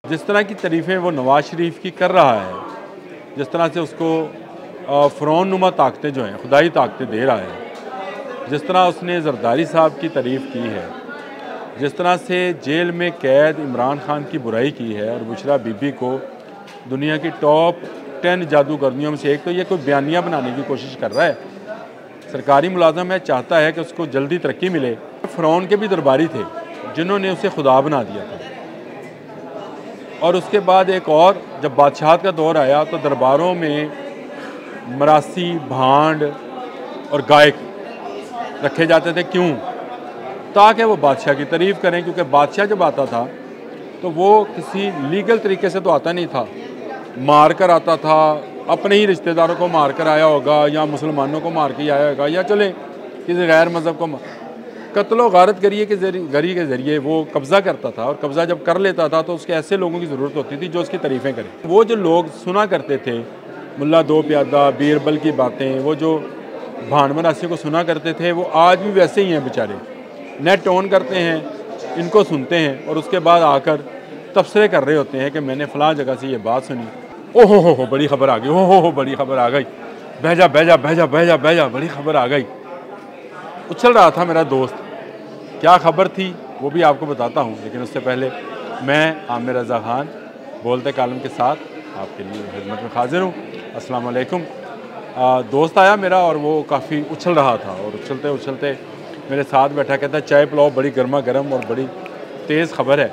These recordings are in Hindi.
जिस तरह की तारीफ़ें वो नवाज़ शरीफ की कर रहा है, जिस तरह से उसको फ़िरौन नुमा ताकतें जो हैं, खुदाई ताकतें दे रहा है, जिस तरह उसने जरदारी साहब की तारीफ़ की है, जिस तरह से जेल में कैद इमरान खान की बुराई की है और बुशरा बीबी को दुनिया की टॉप 10 जादूगरनियों में से एक, तो ये कोई बयानिया बनाने की कोशिश कर रहा है। सरकारी मुलाजम है, चाहता है कि उसको जल्दी तरक्की मिले। फ़िरौन के भी दरबारी थे जिन्होंने उसे खुदा बना दिया था, और उसके बाद एक और जब बादशाहत का दौर आया तो दरबारों में मरासी, भांड और गायक रखे जाते थे। क्यों? ताकि वो बादशाह की तारीफ़ करें, क्योंकि बादशाह जब आता था तो वो किसी लीगल तरीके से तो आता नहीं था, मार कर आता था, अपने ही रिश्तेदारों को मार कर आया होगा, या मुसलमानों को मार के आया होगा, या चले किसी गैर मज़हब को कत्लो गारत गरी के ज़रिए वो कब्ज़ा करता था। और कब्ज़ा जब कर लेता था तो उसके ऐसे लोगों की ज़रूरत होती थी जो उसकी तारीफ़ें करें। वो जो लोग सुना करते थे मुल्ला दो प्यादा, बीरबल की बातें, वो जो भांड मरासी को सुना करते थे, वो आज भी वैसे ही हैं बेचारे। नेट ऑन करते हैं, इनको सुनते हैं और उसके बाद आकर तबसरे कर रहे होते हैं कि मैंने फ़लाँ जगह से ये बात सुनी, ओहो हो बड़ी खबर आ गई, ओहो बड़ी खबर आ गई, भेजा भेजा भेजा भेजा भेजा बड़ी खबर आ गई। उछल रहा था मेरा दोस्त, क्या खबर थी वो भी आपको बताता हूँ, लेकिन उससे पहले मैं आमिर रज़ा ख़ान बोलते कालम के साथ आपके लिए खिदमत में हाजिर हूँ। अस्सलाम वालेकुम। दोस्त आया मेरा और वो काफ़ी उछल रहा था, और उछलते उछलते मेरे साथ बैठा, कहता चाय पिलाओ, बड़ी गर्मा गर्म और बड़ी तेज़ खबर है,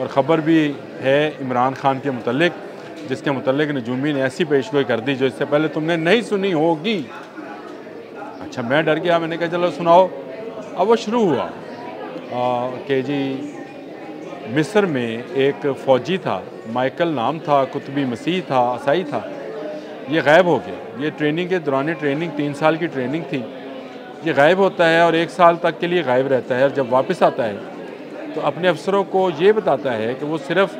और ख़बर भी है इमरान खान के मुतल्लिक, जिसके मुतल्लिक नजूमी ने ऐसी पेशगोई कर दी जो इससे पहले तुमने नहीं सुनी होगी। अच्छा, मैं डर गया, मैंने कहा चलो सुनाओ। अब वो शुरू हुआ कि जी मिस्र में एक फ़ौजी था, माइकल नाम था, कुतुबी मसीह था, असाई था, ये गायब हो गया। ये ट्रेनिंग के दौरान ट्रेनिंग 3 साल की ट्रेनिंग थी, ये गायब होता है और 1 साल तक के लिए गायब रहता है, और जब वापस आता है तो अपने अफसरों को ये बताता है कि वो सिर्फ़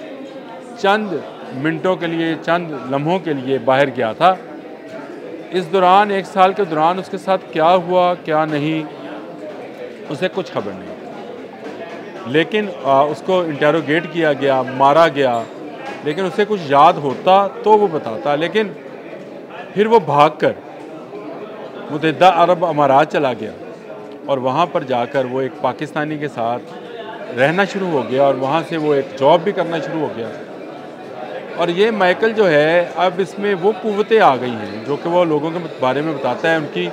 चंद मिनटों के लिए, चंद लम्हों के लिए बाहर गया था। इस दौरान 1 साल के दौरान उसके साथ क्या हुआ क्या नहीं, उसे कुछ खबर नहीं। लेकिन उसको इंटेरोगेट किया गया, मारा गया, लेकिन उसे कुछ याद होता तो वो बताता। लेकिन फिर वो भागकर मुत्तहिदा अरब अमारात चला गया, और वहाँ पर जाकर वो एक पाकिस्तानी के साथ रहना शुरू हो गया, और वहाँ से वो एक जॉब भी करना शुरू हो गया। और ये माइकल जो है, अब इसमें वो कुव्वतें आ गई हैं जो कि वो लोगों के बारे में बताता है, उनकी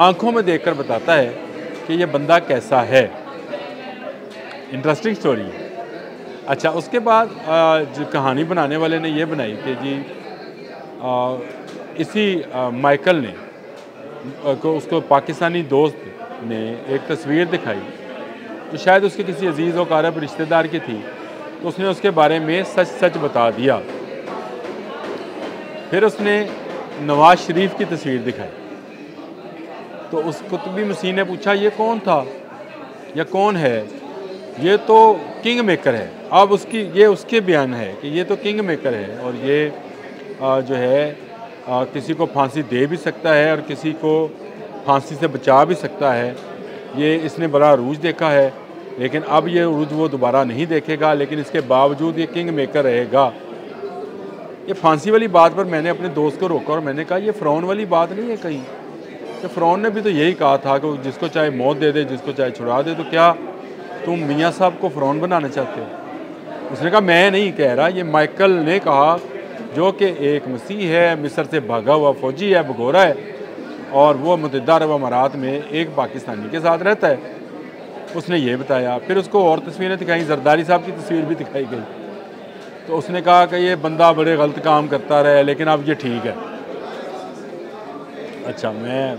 आंखों में देखकर बताता है कि ये बंदा कैसा है। इंटरेस्टिंग स्टोरी है। अच्छा, उसके बाद जो कहानी बनाने वाले ने ये बनाई कि जी इसी माइकल ने उसको पाकिस्तानी दोस्त ने एक तस्वीर दिखाई, तो शायद उसके किसी अजीज़ व क़रीब रिश्तेदार की थी, तो उसने उसके बारे में सच सच बता दिया। फिर उसने नवाज़ शरीफ की तस्वीर दिखाई, तो उस कुतुबी मसीह ने पूछा ये कौन था या कौन है? ये तो किंग मेकर है। अब ये उसके बयान है कि ये तो किंग मेकर है, और ये जो है किसी को फांसी दे भी सकता है और किसी को फांसी से बचा भी सकता है। ये इसने बड़ा अरूज देखा है, लेकिन अब ये अरूज वो दोबारा नहीं देखेगा, लेकिन इसके बावजूद ये किंग मेकर रहेगा। ये फांसी वाली बात पर मैंने अपने दोस्त को रोका और मैंने कहा ये फ़िरौन वाली बात नहीं है कहीं, कि फ़िरौन ने भी तो यही कहा था कि जिसको चाहे मौत दे दे, जिसको चाहे छुड़ा दे, तो क्या तुम मियाँ साहब को फ़िरौन बनाना चाहते हो? उसने कहा मैं नहीं कह रहा, ये माइकल ने कहा, जो कि एक मसीह है, मिस्र से भागा हुआ फ़ौजी है, भगोरा है, और वो मुत्तहिदा अरब अमारात में एक पाकिस्तानी के साथ रहता है। उसने ये बताया। फिर उसको और तस्वीरें दिखाई, जरदारी साहब की तस्वीर भी दिखाई गई, तो उसने कहा कि ये बंदा बड़े गलत काम करता रहा, लेकिन अब ये ठीक है। अच्छा, मैं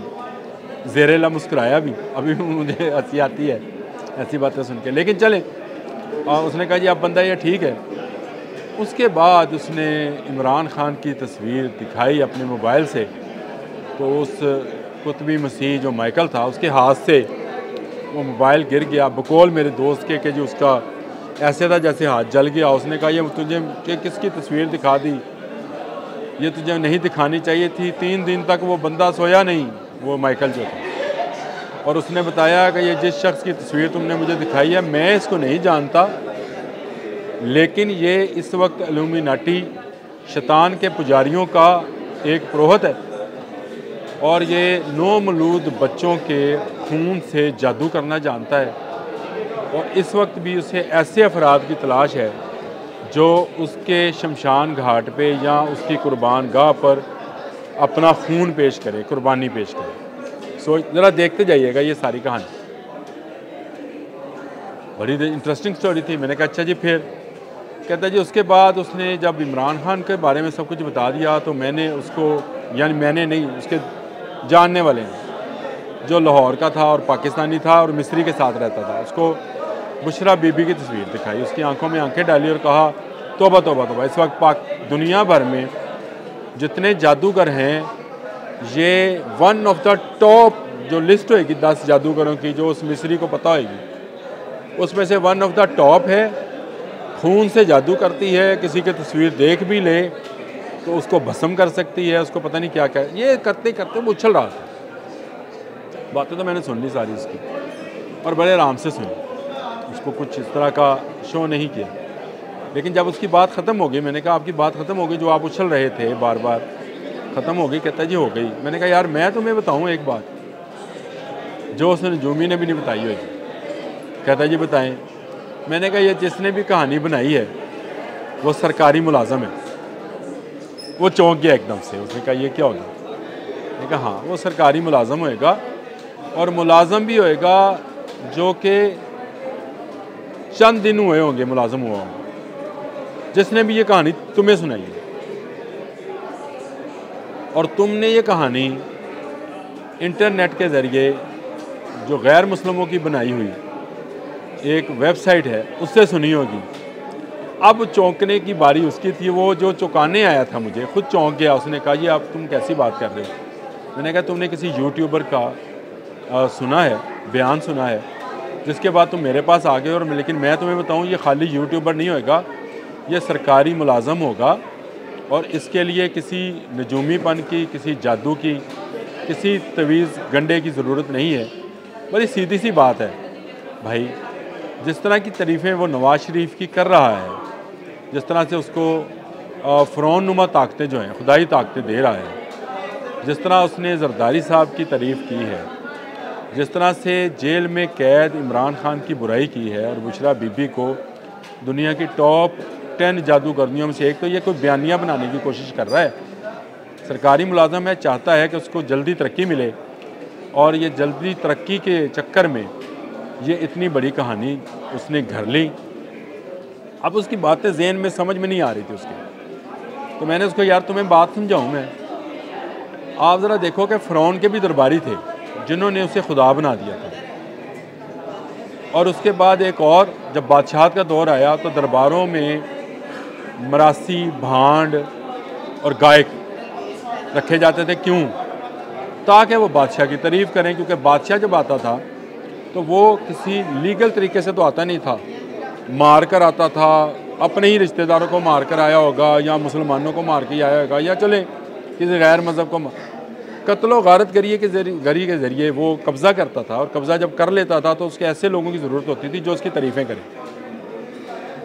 ज़ेरे-ला मुस्कुराया भी, अभी मुझे हंसी आती है ऐसी बातें सुन के, लेकिन चले। उसने कहा जी अब बंदा ये ठीक है। उसके बाद उसने इमरान खान की तस्वीर दिखाई अपने मोबाइल से, तो उस कुतुबी मसीह जो माइकल था उसके हाथ से वो मोबाइल गिर गया, बकौल मेरे दोस्त के कि जो उसका ऐसे था जैसे हाथ जल गया। उसने कहा ये तुझे किसकी तस्वीर दिखा दी, ये तुझे नहीं दिखानी चाहिए थी। 3 दिन तक वो बंदा सोया नहीं, वो माइकल जो था, और उसने बताया कि ये जिस शख्स की तस्वीर तुमने मुझे दिखाई है, मैं इसको नहीं जानता, लेकिन ये इस वक्त इल्यूमिनाटी शैतान के पुजारियों का एक पुरोहित है और ये नौमौलूद बच्चों के खून से जादू करना जानता है। और इस वक्त भी उसे ऐसे अफराद की तलाश है जो उसके शमशान घाट पे या उसकी कुर्बान गाह पर अपना खून पेश करे, कुर्बानी पेश करे। सो ज़रा देखते जाइएगा ये सारी कहानी, बड़ी इंटरेस्टिंग स्टोरी थी। मैंने कहा अच्छा जी। फिर कहता जी उसके बाद उसने जब इमरान खान के बारे में सब कुछ बता दिया तो मैंने उसको, यानी मैंने नहीं, उसके जानने वाले हैं जो लाहौर का था और पाकिस्तानी था और मिस्री के साथ रहता था, उसको बुशरा बीबी की तस्वीर दिखाई, उसकी आंखों में आंखें डाली और कहा तौबा तौबा तौबा। इस वक्त दुनिया भर में जितने जादूगर हैं, ये वन ऑफ द टॉप जो लिस्ट होएगी 10 जादूगरों की जो उस मिस्री को पता होगी, उसमें से वन ऑफ द टॉप है। खून से जादू करती है, किसी की तस्वीर देख भी ले तो उसको भस्म कर सकती है, उसको पता नहीं क्या क्या। ये करते करते वो उछल रहा था। बातें तो मैंने सुन ली सारी उसकी और बड़े आराम से सुनी, उसको कुछ इस तरह का शो नहीं किया। लेकिन जब उसकी बात ख़त्म हो गई, मैंने कहा आपकी बात ख़त्म हो गई, जो आप उछल रहे थे बार बार, ख़त्म हो गई? कहता जी हो गई। मैंने कहा यार मैं तुम्हें बताऊँ एक बात जो उसने नजूमी ने भी नहीं बताई होगी। कहता जी बताएं। मैंने कहा ये जिसने भी कहानी बनाई है वो सरकारी मुलाजम है। वो चौंक गया एकदम से, उसने कहा ये क्या होगा? मैंने कहा हाँ वो सरकारी मुलाजम होएगा और मुलाजम भी होएगा जो कि चंद दिन हुए होंगे मुलाजम हुआ होगा, जिसने भी ये कहानी तुम्हें सुनाई है। और तुमने ये कहानी इंटरनेट के ज़रिए जो गैर मुस्लिमों की बनाई हुई एक वेबसाइट है उससे सुनी होगी। अब चौंकने की बारी उसकी थी। वो जो चौंकाने आया था मुझे खुद चौंक गया। उसने कहा ये आप तुम कैसी बात कर रहे हो? मैंने कहा तुमने किसी यूट्यूबर का सुना है, बयान सुना है, जिसके बाद तुम मेरे पास आ गए। और लेकिन मैं तुम्हें बताऊं ये खाली यूट्यूबर नहीं होएगा, ये सरकारी मुलाजम होगा और इसके लिए किसी नजूमीपन की, किसी जादू की, किसी तवीज़ गंडे की ज़रूरत नहीं है। बड़ी सीधी सी बात है भाई। जिस तरह की तारीफ़ें वो नवाज़ शरीफ की कर रहा है, जिस तरह से उसको फ़िरौन नुमा ताकतें जो हैं, खुदाई ताकतें दे रहा है, जिस तरह उसने जरदारी साहब की तारीफ़ की है, जिस तरह से जेल में कैद इमरान खान की बुराई की है और बुशरा बीबी को दुनिया की टॉप 10 जादूगरनियों में से एक, तो ये कोई बयानिया बनाने की कोशिश कर रहा है। सरकारी मुलाजम है, चाहता है कि उसको जल्दी तरक्की मिले और ये जल्दी तरक्की के चक्कर में ये इतनी बड़ी कहानी उसने घर ली। अब उसकी बातें ज़हन में समझ में नहीं आ रही थी उसके। तो मैंने उसको यार तुम्हें बात समझाऊँ मैं, आप ज़रा देखो कि फ़िरौन के भी दरबारी थे जिन्होंने उसे खुदा बना दिया था। और उसके बाद एक और जब बादशाहत का दौर आया तो दरबारों में मरासी, भांड और गायक रखे जाते थे। क्यों? ताकि वो बादशाह की तारीफ़ करें, क्योंकि बादशाह जब आता था तो वो किसी लीगल तरीके से तो आता नहीं था, मार कर आता था। अपने ही रिश्तेदारों को मार कर आया होगा या मुसलमानों को मार के आया होगा या चले किसी गैर मज़हब को कत्लो गारत गरी के ज़रिए वो कब्ज़ा करता था। और कब्ज़ा जब कर लेता था तो उसके ऐसे लोगों की ज़रूरत होती थी जो उसकी तारीफ़ें करें।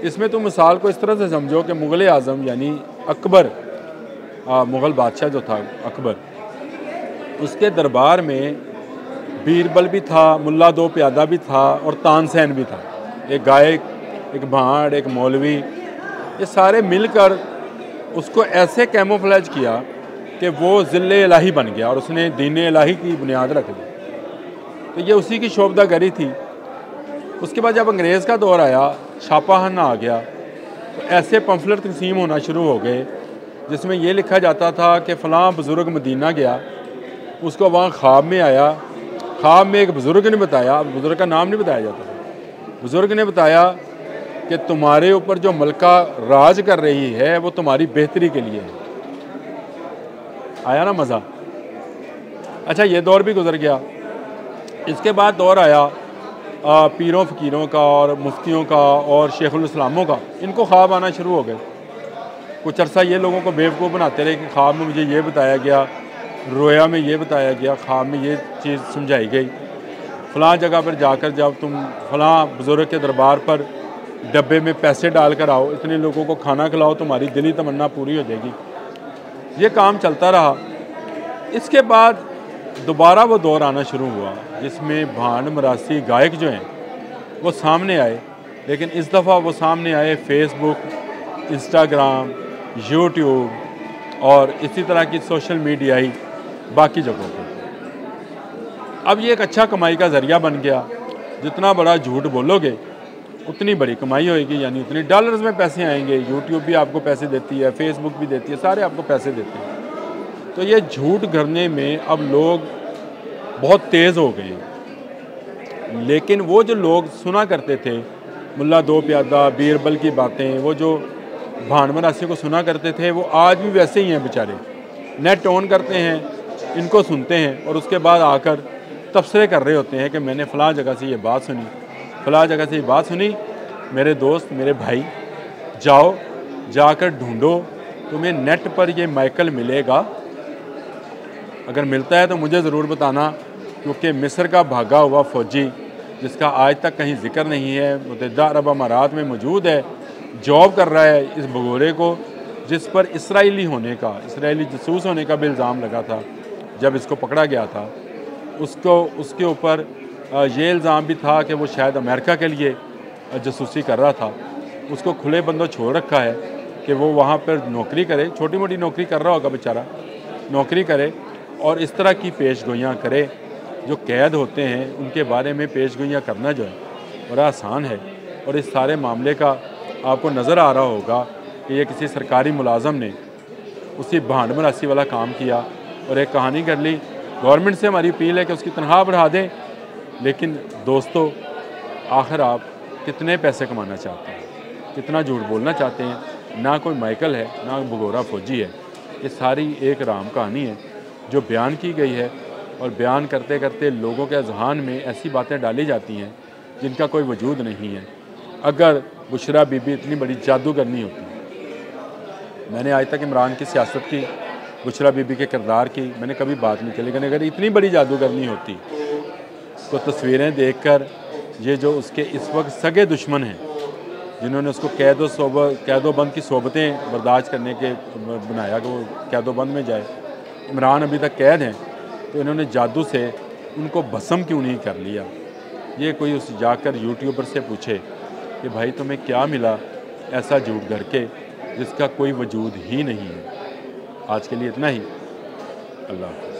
इसमें तो मिसाल को इस तरह से समझो कि मुग़ल आज़म यानी अकबर, मुग़ल बादशाह जो था अकबर, उसके दरबार में बीरबल भी था, मुल्ला दो प्यादा भी था और तानसेन भी था, एक गायक, एक भांड, एक मौलवी। ये सारे मिलकर उसको ऐसे कैमोफ्लेज किया कि वो ज़िल्ले इलाही बन गया और उसने दीन इलाही की बुनियाद रख दी। तो ये उसी की शोभदागरी थी। उसके बाद जब अंग्रेज़ का दौर आया, छापाखाना आ गया, तो ऐसे पम्फलेट तकसीम होना शुरू हो गए जिसमें ये लिखा जाता था कि फ़लाँ बुज़ुर्ग मदीना गया, उसको वहाँ ख्वाब में आया। ख्वाब में एक बुज़ुर्ग ने बताया, बुज़ुर्ग का नाम नहीं बताया जाता था, बुज़ुर्ग ने बताया कि तुम्हारे ऊपर जो मलका राज कर रही है वो तुम्हारी बेहतरी के लिए है। आया ना मज़ा? अच्छा, ये दौर भी गुजर गया। इसके बाद दौर आया पीरों फ़कीरों का और मुफ्तियों का और शेखुल इस्लामों का। इनको ख्वाब आना शुरू हो गए। कुछ अरसा ये लोगों को बेवकूफ़ बनाते रहे कि ख्वाब में मुझे ये बताया गया, रोया में ये बताया गया, ख्वाब में ये चीज़ समझाई गई, फ़लाँ जगह पर जाकर जब तुम फ़लाँ बुज़ुर्ग के दरबार पर डब्बे में पैसे डाल कर आओ, इतने लोगों को खाना खिलाओ, तुम्हारी दिली तमन्ना पूरी हो जाएगी। ये काम चलता रहा। इसके बाद दोबारा वो दौर आना शुरू हुआ जिसमें भांड मरासी गायक जो हैं वो सामने आए, लेकिन इस दफ़ा वो सामने आए फेसबुक, इंस्टाग्राम, यूट्यूब और इसी तरह की सोशल मीडियाई बाकी जगहों पर। अब ये एक अच्छा कमाई का ज़रिया बन गया। जितना बड़ा झूठ बोलोगे उतनी बड़ी कमाई होएगी, यानी उतनी डॉलर्स में पैसे आएंगे। यूट्यूब भी आपको पैसे देती है, फेसबुक भी देती है, सारे आपको पैसे देते हैं। तो ये झूठ करने में अब लोग बहुत तेज़ हो गए हैं। लेकिन वो जो लोग सुना करते थे मुल्ला दो प्यादा, बीरबल की बातें, वो जो भांड मरासी को सुना करते थे, वो आज भी वैसे ही हैं बेचारे। नेट ऑन करते हैं, इनको सुनते हैं और उसके बाद आकर तबसरे कर रहे होते हैं कि मैंने फ़लाँ जगह से ये बात सुनी, फ़लाँ जगह से ये बात सुनी। मेरे दोस्त, मेरे भाई, जाओ जाकर ढूंढो, तुम्हें नेट पर ये माइकल मिलेगा। अगर मिलता है तो मुझे ज़रूर बताना, क्योंकि मिस्र का भागा हुआ फ़ौजी जिसका आज तक कहीं ज़िक्र नहीं है, मुत्तहिदा अरब अमारात में मौजूद है, जॉब कर रहा है इस भगोड़े को, जिस पर इसराइली होने का, इसराइली जसूस होने का भी इल्ज़ाम लगा था। जब इसको पकड़ा गया था उसके ऊपर ये इल्ज़ाम भी था कि वो शायद अमेरिका के लिए जसूसी कर रहा था। उसको खुले बंदों छोड़ रखा है कि वो वहाँ पर नौकरी करे, छोटी मोटी नौकरी कर रहा होगा बेचारा, नौकरी करे और इस तरह की पेशगोइयाँ करे। जो कैद होते हैं उनके बारे में पेशगोइयाँ करना जो है बड़ा आसान है। और इस सारे मामले का आपको नज़र आ रहा होगा कि ये किसी सरकारी मुलाजम ने उसी भांड मरासी वाला काम किया और एक कहानी कर ली। गवर्नमेंट से हमारी अपील है कि उसकी तनख्वाह बढ़ा दें, लेकिन दोस्तों आखिर आप कितने पैसे कमाना चाहते हैं, कितना झूठ बोलना चाहते हैं। ना कोई माइकल है, ना भगोड़ा फ़ौजी है, ये सारी एक राम कहानी है जो बयान की गई है। और बयान करते करते लोगों के अज़हान में ऐसी बातें डाली जाती हैं जिनका कोई वजूद नहीं है। अगर बुशरा बीबी इतनी बड़ी जादूगरनी होती, मैंने आज तक इमरान की सियासत की, बुशरा बीबी के किरदार की मैंने कभी बात नहीं की, लेकिन अगर इतनी बड़ी जादूगरनी होती तो तस्वीरें देखकर ये जो उसके इस वक्त सगे दुश्मन हैं, जिन्होंने उसको कैदोबंद की सोबतें बर्दाश्त करने के बनाया कि वो कैदोबंद में जाए, इमरान अभी तक कैद हैं, तो इन्होंने जादू से उनको भस्म क्यों नहीं कर लिया। ये कोई उस जाकर यूट्यूबर से पूछे कि भाई तुम्हें क्या मिला ऐसा झूठ घर के जिसका कोई वजूद ही नहीं है। आज के लिए इतना ही। अल्लाह।